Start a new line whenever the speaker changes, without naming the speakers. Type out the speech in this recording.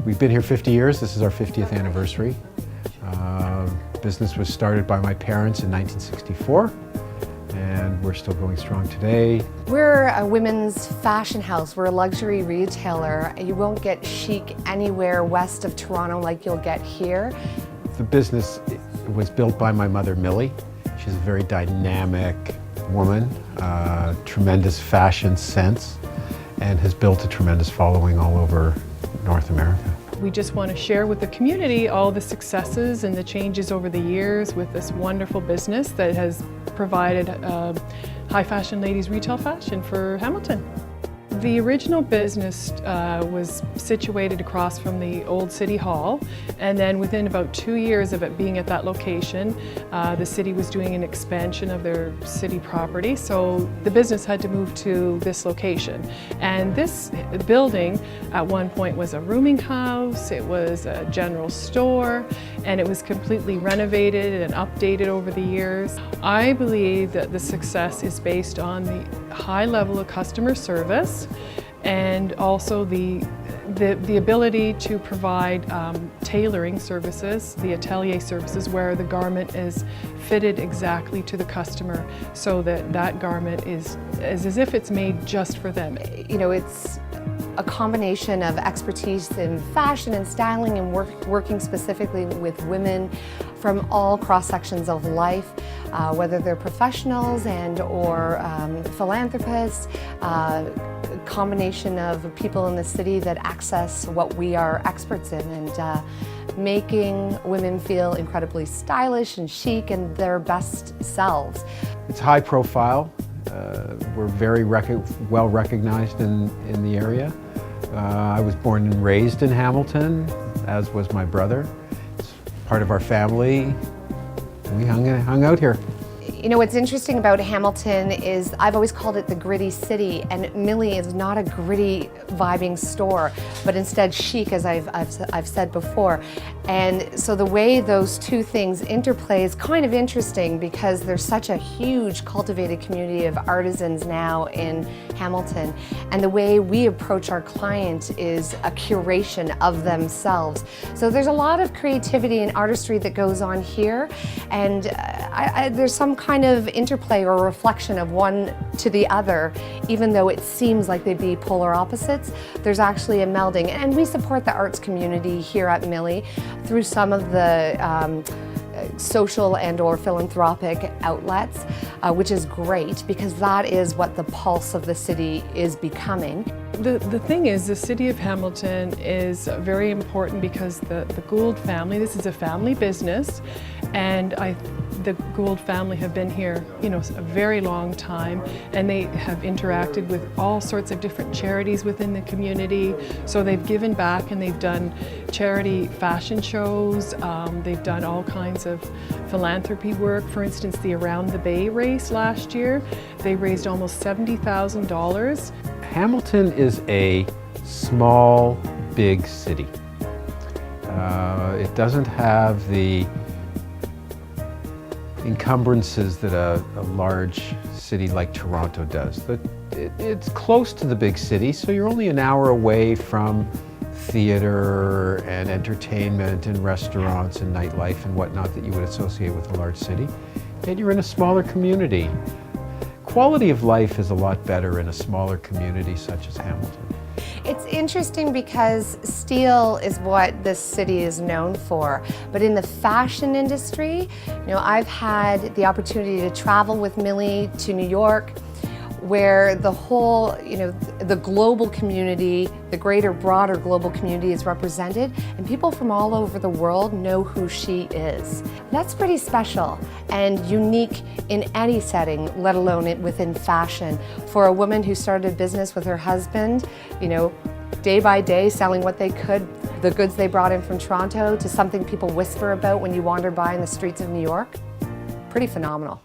We've been here 50 years. This is our 50th anniversary. Business was started by my parents in 1964, and we're still going strong today.
We're a women's fashion house. We're a luxury retailer. You won't get chic anywhere west of Toronto like you'll get here.
The business was built by my mother, Millie. She's a very dynamic woman, tremendous fashion sense, and has built a tremendous following all over North America.
We just want to share with the community all the successes and the changes over the years with this wonderful business that has provided high fashion ladies retail fashion for Hamilton. The original business was situated across from the old City Hall, and then within about 2 years of it being at that location, the city was doing an expansion of their city property, so the business had to move to this location. And this building at one point was a rooming house, it was a general store, and it was completely renovated and updated over the years. I believe that the success is based on the high level of customer service and also the ability to provide tailoring services, the atelier services, where the garment is fitted exactly to the customer so that that garment is as if it's made just for them.
You know, it's a combination of expertise in fashion and styling and working specifically with women from all cross-sections of life, whether they're professionals and or philanthropists, combination of people in the city that access what we are experts in, and making women feel incredibly stylish and chic and their best selves.
It's high profile. We're very well recognized in the area. I was born and raised in Hamilton, as was my brother. It's part of our family. We hung out here.
You know, what's interesting about Hamilton is I've always called it the gritty city, and Milli is not a gritty vibing store, but instead chic, as I've said before. And so the way those two things interplay is kind of interesting because there's such a huge cultivated community of artisans now in Hamilton, and the way we approach our client is a curation of themselves. So there's a lot of creativity and artistry that goes on here, and there's some kind of interplay or reflection of one to the other, even though it seems like they'd be polar opposites. There's actually a melding, and we support the arts community here at Milli through some of the social and or philanthropic outlets, which is great because that is what the pulse of the city is becoming.
The thing is, the city of Hamilton is very important because the Gould family, this is a family business, and the Gould family have been here, you know, a very long time, and they have interacted with all sorts of different charities within the community. So they've given back and they've done charity fashion shows, they've done all kinds of philanthropy work. For instance, the Around the Bay race last year, they raised almost $70,000.
Hamilton is a small, big city. It doesn't have the encumbrances that a large city like Toronto does. It's close to the big city, so you're only an hour away from theater and entertainment and restaurants and nightlife and whatnot that you would associate with a large city. And you're in a smaller community. Quality of life is a lot better in a smaller community such as Hamilton.
It's interesting because steel is what this city is known for, but in the fashion industry, you know, I've had the opportunity to travel with Milli to New York, where the whole, you know, the global community, the greater, broader global community is represented, and people from all over the world know who she is. That's pretty special and unique in any setting, let alone within fashion. For a woman who started a business with her husband, you know, day by day selling what they could, the goods they brought in from Toronto, to something people whisper about when you wander by in the streets of New York, pretty phenomenal.